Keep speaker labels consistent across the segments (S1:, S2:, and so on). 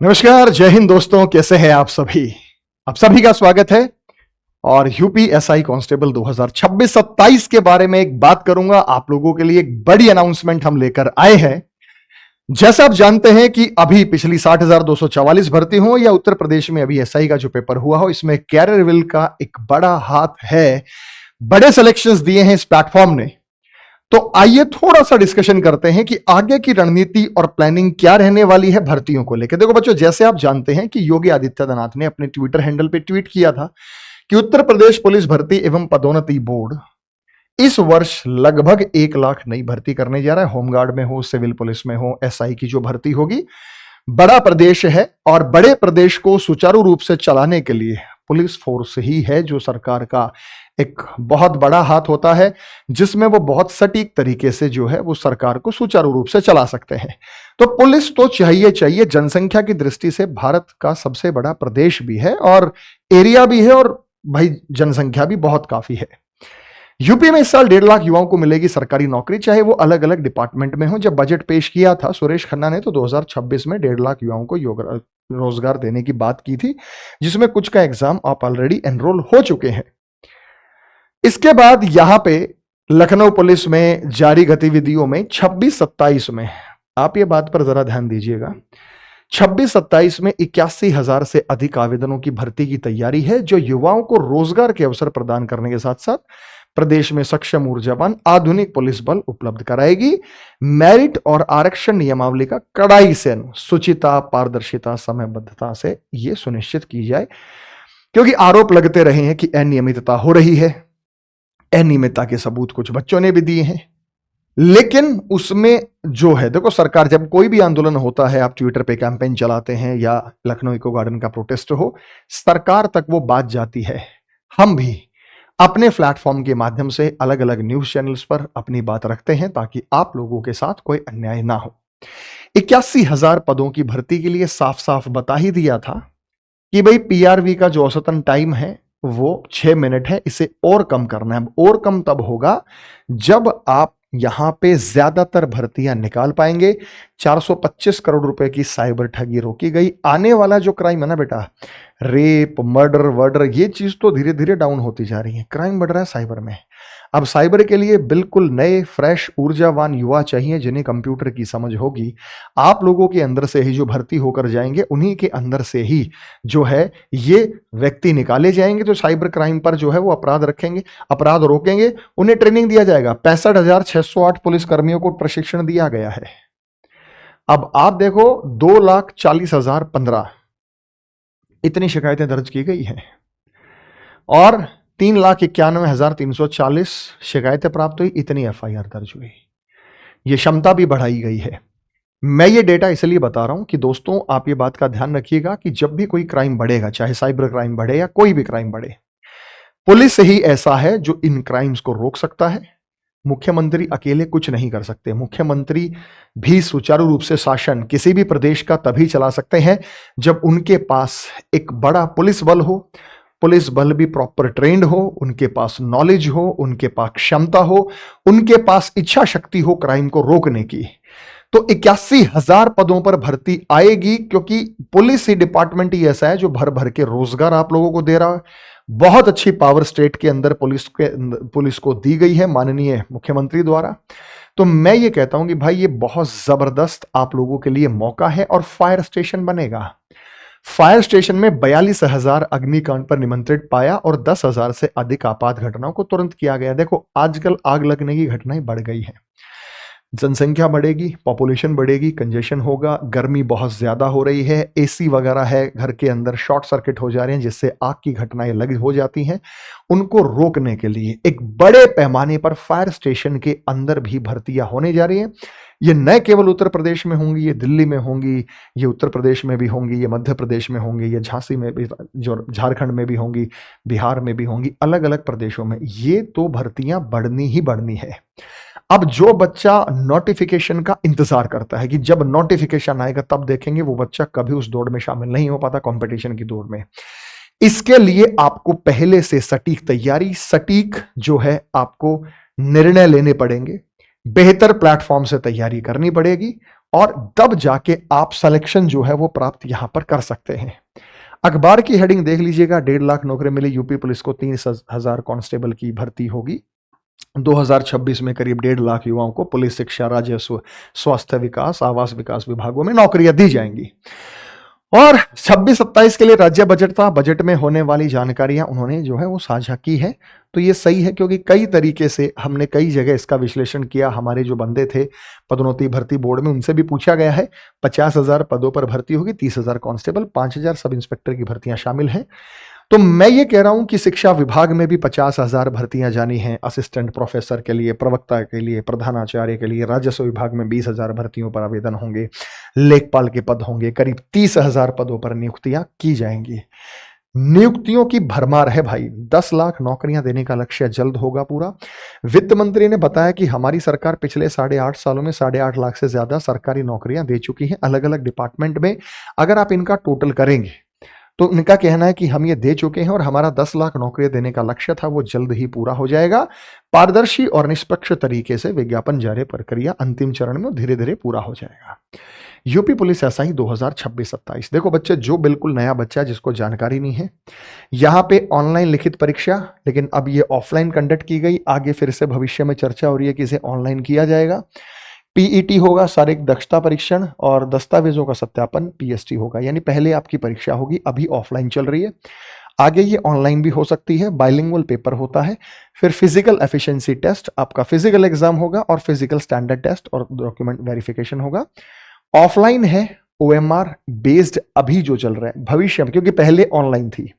S1: नमस्कार, जय हिंद दोस्तों। कैसे हैं आप सभी का स्वागत है। और यूपीएसआई कांस्टेबल 2026-27 के बारे में एक बात करूंगा। आप लोगों के लिए एक बड़ी अनाउंसमेंट हम लेकर आए हैं। जैसा आप जानते हैं कि अभी पिछली 60,244 भर्ती हो या उत्तर प्रदेश में अभी एसआई का जो पेपर हुआ हो, इसमें कैरियरविल का एक बड़ा हाथ है। बड़े सिलेक्शंस दिए हैं इस प्लेटफॉर्म ने। तो आइए थोड़ा सा डिस्कशन करते हैं कि आगे की रणनीति और प्लानिंग क्या रहने वाली है भर्तियों को लेकर। देखो बच्चों, जैसे आप जानते हैं कि योगी आदित्यनाथ ने अपने ट्विटर हैंडल पे ट्वीट किया था कि उत्तर प्रदेश पुलिस भर्ती एवं पदोन्नति बोर्ड इस वर्ष लगभग 1 लाख नई भर्ती करने जा रहा है। होमगार्ड में हो, सिविल पुलिस में हो, एसआई की जो भर्ती होगी। बड़ा प्रदेश है और बड़े प्रदेश को सुचारू रूप से चलाने के लिए पुलिस फोर्स ही है जो सरकार का एक बहुत बड़ा हाथ होता है, जिसमें वो बहुत सटीक तरीके से जो है वो सरकार को सुचारू रूप से चला सकते हैं। तो पुलिस तो चाहिए। जनसंख्या की दृष्टि से भारत का सबसे बड़ा प्रदेश भी है और एरिया भी है, और भाई जनसंख्या भी बहुत काफी है। यूपी में इस साल 1.5 लाख युवाओं को मिलेगी सरकारी नौकरी, चाहे वो अलग अलग डिपार्टमेंट में हो। जब बजट पेश किया था सुरेश खन्ना ने, तो 2026 में 1.5 लाख युवाओं को रोजगार देने की बात की थी, जिसमें कुछ का एग्जाम आप ऑलरेडी एनरोल हो चुके हैं। इसके बाद यहां पे लखनऊ पुलिस में जारी गतिविधियों में 26-27 में आप ये बात पर जरा ध्यान दीजिएगा। 26-27 में 81,000 से अधिक आवेदनों की भर्ती की तैयारी है, जो युवाओं को रोजगार के अवसर प्रदान करने के साथ साथ प्रदेश में सक्षम ऊर्जावान आधुनिक पुलिस बल उपलब्ध कराएगी। मेरिट और आरक्षण नियमावली का कड़ाई से शुचिता, पारदर्शिता, समयबद्धता से यह सुनिश्चित की जाए, क्योंकि आरोप लगते रहे हैं कि अनियमितता हो रही है। अनियमितता के सबूत कुछ बच्चों ने भी दिए हैं, लेकिन उसमें जो है, देखो सरकार जब कोई भी आंदोलन होता है, आप ट्विटर पे कैंपेन चलाते हैं या लखनऊ इको गार्डन का प्रोटेस्ट हो, सरकार तक वो बात जाती है। हम भी अपने प्लेटफॉर्म के माध्यम से अलग अलग न्यूज चैनल्स पर अपनी बात रखते हैं, ताकि आप लोगों के साथ कोई अन्याय ना हो। 81,000 पदों की भर्ती के लिए साफ साफ बता ही दिया था कि भाई पीआरवी का जो औसतन टाइम है वो 6 मिनट है, इसे और कम करना है। और कम तब होगा जब आप यहां पे ज्यादातर भर्तियां निकाल पाएंगे। 425 करोड़ रुपए की साइबर ठगी रोकी गई। आने वाला जो क्राइम है ना बेटा, रेप, मर्डर वर्डर, ये चीज तो धीरे धीरे डाउन होती जा रही है। क्राइम बढ़ रहा है साइबर में। अब साइबर के लिए बिल्कुल नए फ्रेश ऊर्जावान युवा चाहिए, जिन्हें कंप्यूटर की समझ होगी। आप लोगों के अंदर से ही जो भर्ती होकर जाएंगे, उन्हीं के अंदर से ही जो है ये व्यक्ति निकाले जाएंगे, जो साइबर क्राइम पर जो है वो अपराध रखेंगे, अपराध रोकेंगे। उन्हें ट्रेनिंग दिया जाएगा। 65,608 पुलिस कर्मियों को प्रशिक्षण दिया गया है। अब आप देखो, 2,40,015 इतनी शिकायतें दर्ज की गई हैं और 3,91,340 शिकायतें प्राप्त हुई, इतनी एफआईआर दर्ज हुई। यह क्षमता भी बढ़ाई गई है। मैं ये डेटा इसलिए बता रहा हूं कि दोस्तों, आप ये बात का ध्यान रखिएगा कि जब भी कोई क्राइम बढ़ेगा, चाहे साइबर क्राइम बढ़े या कोई भी क्राइम बढ़े, पुलिस ही ऐसा है जो इन क्राइम्स को रोक सकता है। मुख्यमंत्री अकेले कुछ नहीं कर सकते। मुख्यमंत्री भी सुचारू रूप से शासन किसी भी प्रदेश का तभी चला सकते हैं जब उनके पास एक बड़ा पुलिस बल हो, पुलिस बल भी प्रॉपर ट्रेंड हो, उनके पास नॉलेज हो, उनके पास क्षमता हो, उनके पास इच्छा शक्ति हो क्राइम को रोकने की। तो 81,000 पदों पर भर्ती आएगी, क्योंकि पुलिस ही डिपार्टमेंट ही ऐसा है जो भर भर के रोजगार आप लोगों को दे रहा है। बहुत अच्छी पावर स्टेट के अंदर पुलिस को दी गई है माननीय मुख्यमंत्री द्वारा। तो मैं ये कहता हूं कि भाई ये बहुत जबरदस्त आप लोगों के लिए मौका है। और फायर स्टेशन बनेगा। फायर स्टेशन में 42,000 अग्निकांड पर निमंत्रित पाया और 10,000 से अधिक आपात घटनाओं को तुरंत किया गया। देखो आजकल आग लगने की घटनाएं बढ़ गई हैं। जनसंख्या बढ़ेगी, पॉपुलेशन बढ़ेगी, कंजेशन होगा, गर्मी बहुत ज्यादा हो रही है, एसी वगैरह है घर के अंदर, शॉर्ट सर्किट हो जा रहे हैं, जिससे आग की घटनाएं लग हो जाती हैं। उनको रोकने के लिए एक बड़े पैमाने पर फायर स्टेशन के अंदर भी भर्तियां होने जा रही हैं। ये न केवल उत्तर प्रदेश में होंगी, ये दिल्ली में होंगी, ये उत्तर प्रदेश में भी होंगी, ये मध्य प्रदेश में होंगी, ये झांसी में भी, जो झारखंड में भी होंगी, बिहार में भी होंगी, अलग अलग प्रदेशों में। ये तो भर्तियां बढ़नी ही बढ़नी है। अब जो बच्चा नोटिफिकेशन का इंतजार करता है कि जब नोटिफिकेशन आएगा तब देखेंगे, वो बच्चा कभी उस दौड़ में शामिल नहीं हो पाता, कंपटीशन की दौड़ में। इसके लिए आपको पहले से सटीक तैयारी, सटीक जो है आपको निर्णय लेने पड़ेंगे, बेहतर प्लेटफॉर्म से तैयारी करनी पड़ेगी और तब जाके आप सिलेक्शन जो है वो प्राप्त यहां पर कर सकते हैं। अखबार की हेडिंग देख लीजिएगा, 1.5 लाख नौकरी मिली यूपी पुलिस को, 30,000 कांस्टेबल की भर्ती होगी। 2026 में करीब 1.5 लाख युवाओं को पुलिस, शिक्षा, राजस्व, स्वास्थ्य विकास, आवास विकास विभागों में नौकरियां दी जाएंगी। और 26-27 के लिए राज्य बजट था, बजट में होने वाली जानकारियां उन्होंने जो है वो साझा की है। तो ये सही है, क्योंकि कई तरीके से हमने कई जगह इसका विश्लेषण किया। हमारे जो बंदे थे पदोन्नति भर्ती बोर्ड में, उनसे भी पूछा गया है। 50,000 पदों पर भर्ती होगी, 30,000 कांस्टेबल, 5,000 सब इंस्पेक्टर की भर्तियां शामिल हैं। तो मैं ये कह रहा हूं कि शिक्षा विभाग में भी 50,000 भर्तियां जानी हैं, असिस्टेंट प्रोफेसर के लिए, प्रवक्ता के लिए, प्रधानाचार्य के लिए। राजस्व विभाग में 20,000 भर्तियों पर आवेदन होंगे, लेखपाल के पद होंगे, करीब 30,000 पदों पर नियुक्तियां की जाएंगी। नियुक्तियों की भरमार है भाई, 10 लाख नौकरियां देने का लक्ष्य जल्द होगा पूरा। वित्त मंत्री ने बताया कि हमारी सरकार पिछले 8.5 सालों में 8.5 लाख से ज्यादा सरकारी नौकरियां दे चुकी हैं अलग अलग डिपार्टमेंट में। अगर आप इनका टोटल करेंगे तो उनका कहना है कि हम ये दे चुके हैं और हमारा 10 लाख नौकरियां देने का लक्ष्य था वो जल्द ही पूरा हो जाएगा। पारदर्शी और निष्पक्ष तरीके से विज्ञापन जारी प्रक्रिया अंतिम चरण में धीरे धीरे पूरा हो जाएगा। UP police SI 2026-27। देखो बच्चे, जो बिल्कुल नया बच्चा जिसको जानकारी नहीं है, यहां पे ऑनलाइन लिखित परीक्षा, लेकिन अब ये ऑफलाइन कंडक्ट की गई। आगे फिर से भविष्य में चर्चा हो रही है कि इसे ऑनलाइन किया जाएगा। पीईटी होगा, शारीरिक दक्षता परीक्षण, और दस्तावेजों का सत्यापन पीएसटी होगा। यानी पहले आपकी परीक्षा होगी, अभी ऑफलाइन चल रही है, आगे ये ऑनलाइन भी हो सकती है। बाइलिंगुअल पेपर होता है। फिर फिजिकल एफिशिएंसी टेस्ट, आपका फिजिकल एग्जाम होगा और फिजिकल स्टैंडर्ड टेस्ट और डॉक्यूमेंट वेरिफिकेशन होगा। ऑफलाइन है, ओएमआर बेस्ड अभी जो चल रहा है। भविष्य में, क्योंकि पहले ऑनलाइन थी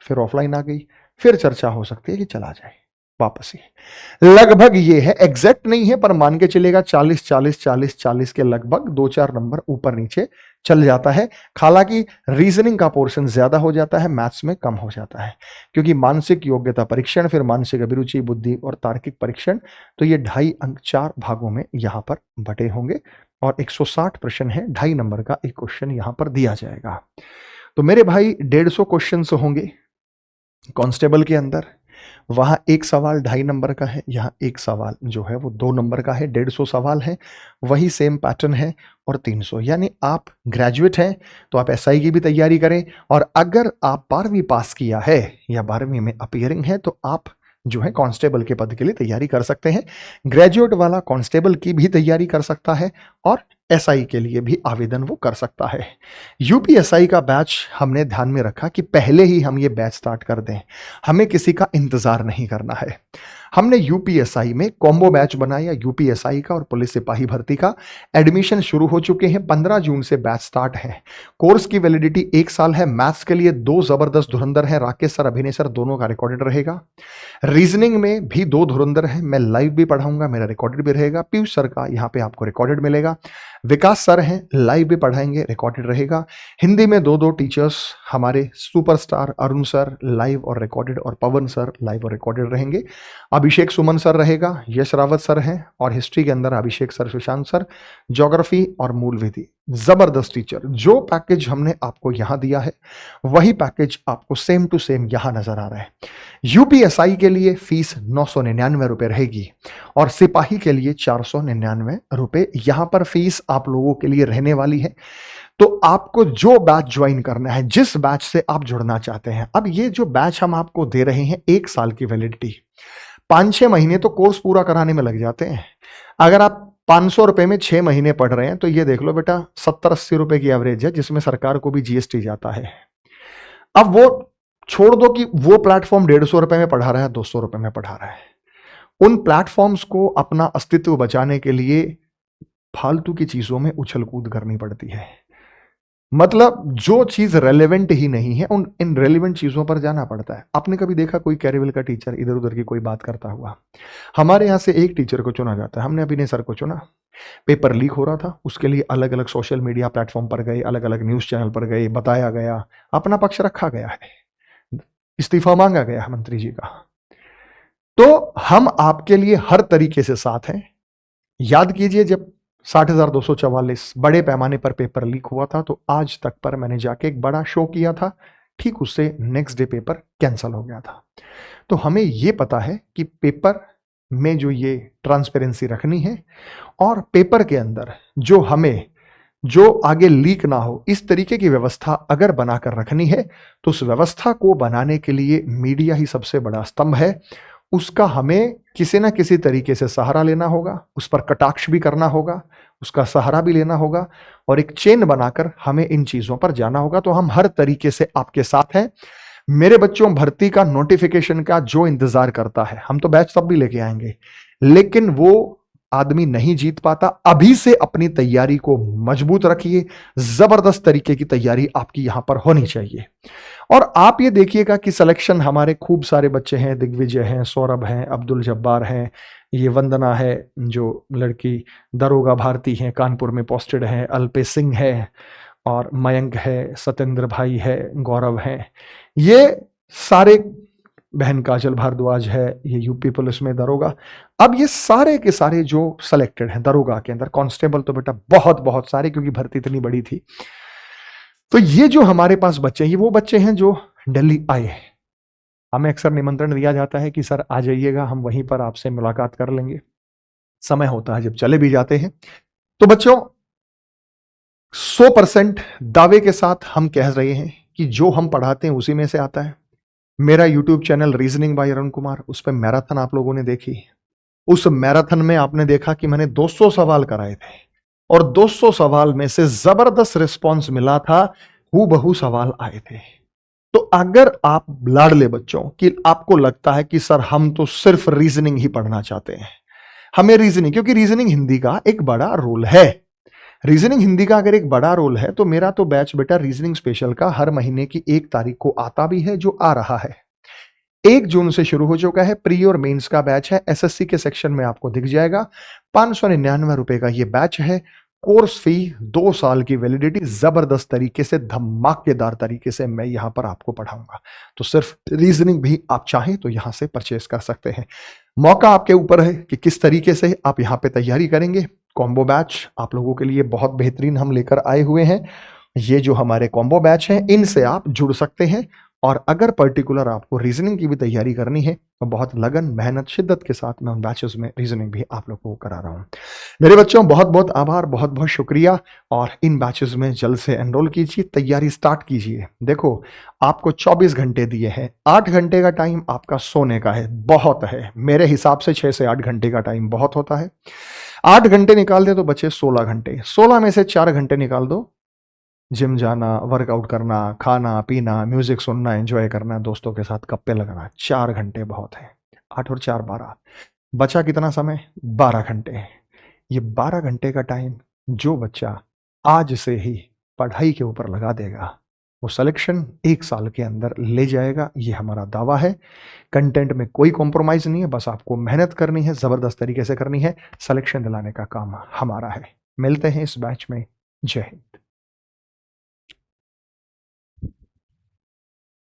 S1: फिर ऑफलाइन आ गई, फिर चर्चा हो सकती है कि चला जाए वापस ही। लगभग ये है, एग्जैक्ट नहीं है पर मान के चलेगा 40-40-40-40 के लगभग 2-4 नंबर ऊपर नीचे चल जाता है। हालांकि रीजनिंग का पोर्शन ज्यादा हो जाता है, मैथ्स में कम हो जाता है, क्योंकि मानसिक योग्यता परीक्षण, फिर मानसिक अभिरुचि, बुद्धि और तार्किक परीक्षण, तो ये 2.5 अंक 4 भागों में यहां पर बटे होंगे और 160 प्रश्न है, 2.5 नंबर का एक क्वेश्चन यहां पर दिया जाएगा। तो मेरे भाई 150 क्वेश्चन होंगे कांस्टेबल के अंदर। वहां एक सवाल 2.5 नंबर का है, यहाँ एक सवाल जो है वो 2 नंबर का है। 150 सवाल है, वही सेम पैटर्न है और 300। यानी आप ग्रेजुएट हैं तो आप एसआई की भी तैयारी करें, और अगर आप 12वीं पास किया है या 12वीं में अपीयरिंग है तो आप जो है कांस्टेबल के पद के लिए तैयारी कर सकते हैं। ग्रेजुएट वाला कांस्टेबल की भी तैयारी कर सकता है और एसआई के लिए भी आवेदन वो कर सकता है। यूपीएसआई का बैच हमने ध्यान में रखा कि पहले ही हम ये बैच स्टार्ट कर दें, हमें किसी का इंतजार नहीं करना है। हमने यूपीएसआई में कॉम्बो बैच बनाया, यूपीएसआई का और पुलिस सिपाही भर्ती का। एडमिशन शुरू हो चुके हैं, 15 जून से बैच स्टार्ट है। कोर्स की वैलिडिटी 1 साल है। मैथ्स के लिए 2 जबरदस्त धुरंधर हैं, राकेश सर, अभिनय सर, दोनों का रिकॉर्डेड रहेगा। रीजनिंग में भी 2 धुरंधर हैं, मैं लाइव भी पढ़ाऊंगा, मेरा रिकॉर्डेड भी रहेगा। पीयूष सर का यहाँ पे आपको रिकॉर्डेड मिलेगा। विकास सर हैं, लाइव भी पढ़ाएंगे, रिकॉर्डेड रहेगा। हिंदी में 2-2 टीचर्स हमारे सुपरस्टार अरुण सर लाइव और रिकॉर्डेड, और पवन सर लाइव और रिकॉर्डेड रहेंगे। अभिषेक सुमन सर रहेगा, यश रावत सर हैं, और हिस्ट्री के अंदर अभिषेक सर, सुशांत सर, ज्योग्राफी और मूल विधि। जबरदस्त टीचर। जो पैकेज हमने आपको यहां दिया है वही पैकेज आपको सेम टू सेम यहां नजर आ रहा है। यूपीएसआई के लिए फीस 999 रुपए रहेगी और सिपाही के लिए 499 रुपए यहां पर फीस आप लोगों के लिए रहने वाली है। तो आपको जो बैच ज्वाइन करना है, जिस बैच से आप जुड़ना चाहते हैं, अब ये जो बैच हम आपको दे रहे हैं 1 साल की वैलिडिटी, 5-6 महीने तो कोर्स पूरा कराने में लग जाते हैं। अगर आप 500 रुपए में 6 महीने पढ़ रहे हैं तो ये देख लो बेटा 70-80 रुपए की एवरेज है, जिसमें सरकार को भी जीएसटी जाता है। अब वो छोड़ दो कि वो प्लेटफॉर्म 150 रुपए में पढ़ा रहा है, 200 रुपए में पढ़ा रहा है। उन प्लेटफॉर्म्स को अपना अस्तित्व बचाने के लिए फालतू की चीजों में उछल कूद करनी पड़ती है। मतलब जो चीज रेलेवेंट ही नहीं है उन इन रेलेवेंट चीजों पर जाना पड़ता है। आपने कभी देखा कोई कैरेबिल का टीचर इधर उधर की कोई बात करता हुआ? हमारे यहां से एक टीचर को चुना जाता है। हमने अभिनय सर को चुना, पेपर लीक हो रहा था, उसके लिए अलग अलग सोशल मीडिया प्लेटफॉर्म पर गए, अलग अलग न्यूज चैनल पर गए, बताया गया, अपना पक्ष रखा गया है, इस्तीफा मांगा गया है मंत्री जी का। तो हम आपके लिए हर तरीके से साथ हैं। याद कीजिए, जब 60,244 बड़े पैमाने पर पेपर लीक हुआ था तो आज तक पर मैंने जाके एक बड़ा शो किया था, ठीक उससे नेक्स्ट डे पेपर कैंसिल हो गया था। तो हमें यह पता है कि पेपर में जो ये ट्रांसपेरेंसी रखनी है, और पेपर के अंदर जो आगे लीक ना हो इस तरीके की व्यवस्था अगर बनाकर रखनी है, तो उस व्यवस्था को बनाने के लिए मीडिया ही सबसे बड़ा स्तंभ है। उसका हमें किसी ना किसी तरीके से सहारा लेना होगा, उस पर कटाक्ष भी करना होगा, उसका सहारा भी लेना होगा, और एक चेन बनाकर हमें इन चीजों पर जाना होगा। तो हम हर तरीके से आपके साथ हैं। मेरे बच्चों, भर्ती का नोटिफिकेशन का जो इंतजार करता है, हम तो बैच तब भी लेके आएंगे, लेकिन वो आदमी नहीं जीत पाता। अभी से अपनी तैयारी को मजबूत रखिए। जबरदस्त तरीके की तैयारी आपकी यहां पर होनी चाहिए। और आप ये देखिएगा कि सिलेक्शन हमारे खूब सारे बच्चे हैं, दिग्विजय हैं, सौरभ हैं, अब्दुल जब्बार हैं, ये वंदना है जो लड़की, दरोगा भारती हैं, कानपुर में पोस्टेड है, अल्पे सिंह है, और मयंक है, सत्येंद्र भाई है, गौरव है, ये सारे, बहन काजल भारद्वाज है, ये यूपी पुलिस में दरोगा। अब ये सारे के सारे जो सेलेक्टेड हैं दरोगा के अंदर, कांस्टेबल तो बेटा बहुत बहुत सारे, क्योंकि भर्ती इतनी बड़ी थी। तो ये जो हमारे पास बच्चे हैं, ये वो बच्चे हैं जो दिल्ली आए हैं। हमें अक्सर निमंत्रण दिया जाता है कि सर आ जाइएगा, हम वहीं पर आपसे मुलाकात कर लेंगे। समय होता है जब चले भी जाते हैं। तो बच्चों, 100% दावे के साथ हम कह रहे हैं कि जो हम पढ़ाते हैं उसी में से आता है। मेरा YouTube channel reasoning bye Arun Kumar, उस पर मैराथन आप लोगों ने देखी। उस मैराथन में आपने देखा कि मैंने 200 सवाल कराए थे, और 200 सवाल में से जबरदस्त रिस्पांस मिला था, हूबहू सवाल आए थे। तो अगर आप लाडले बच्चों कि आपको लगता है कि सर हम तो सिर्फ रीजनिंग ही पढ़ना चाहते हैं, हमें रीजनिंग, क्योंकि रीजनिंग हिंदी का एक बड़ा रोल है, रीजनिंग हिंदी का अगर एक बड़ा रोल है, तो मेरा तो बैच बेटा रीजनिंग स्पेशल का हर महीने की 1 तारीख को आता भी है, जो आ रहा है। 1 जून से शुरू हो चुका है। प्री और मेंस का बैच है, एसएससी के सेक्शन में आपको दिख जाएगा। 599 रुपए का ये बैच है। कोर्स फी 2 साल की वैलिडिटी, जबरदस्त तरीके से, धमाकेदार तरीके से मैं यहां पर आपको पढ़ाऊंगा। तो सिर्फ रीजनिंग भी आप चाहें तो यहां से परचेस कर सकते हैं। मौका आपके ऊपर है कि किस तरीके से आप यहां पे तैयारी करेंगे। कॉम्बो बैच आप लोगों के लिए बहुत बेहतरीन हम लेकर आए हुए हैं। ये जो हमारे कॉम्बो बैच हैं, इनसे आप जुड़ सकते हैं। और अगर पर्टिकुलर आपको रीजनिंग की भी तैयारी करनी है, तो बहुत लगन, मेहनत, शिद्दत के साथ मैं उन बैचेस में रीजनिंग भी आप लोगों को करा रहा हूं। मेरे बच्चों, बहुत बहुत आभार, बहुत बहुत शुक्रिया। और इन बैचेस में जल्द से एनरोल कीजिए, तैयारी स्टार्ट कीजिए। देखो, आपको 24 घंटे दिए हैं, 8 घंटे का टाइम आपका सोने का है, बहुत है। मेरे हिसाब से 6 से 8 घंटे का टाइम बहुत होता है। 8 घंटे निकाल दे तो बचे 16 घंटे। 16 में से 4 घंटे निकाल दो जिम जाना, वर्कआउट करना, खाना पीना, म्यूजिक सुनना, एंजॉय करना, दोस्तों के साथ गप्पे लगाना। 4 घंटे बहुत है। 8 और 4 12, बचा कितना समय? 12 घंटे। ये 12 घंटे का टाइम जो बच्चा आज से ही पढ़ाई के ऊपर लगा देगा, वो सिलेक्शन 1 साल के अंदर ले जाएगा। ये हमारा दावा है। कंटेंट में कोई कॉम्प्रोमाइज नहीं है, बस आपको मेहनत करनी है, जबरदस्त तरीके से करनी है। सिलेक्शन दिलाने का काम हमारा है। मिलते हैं इस बैच में। जय हिंद।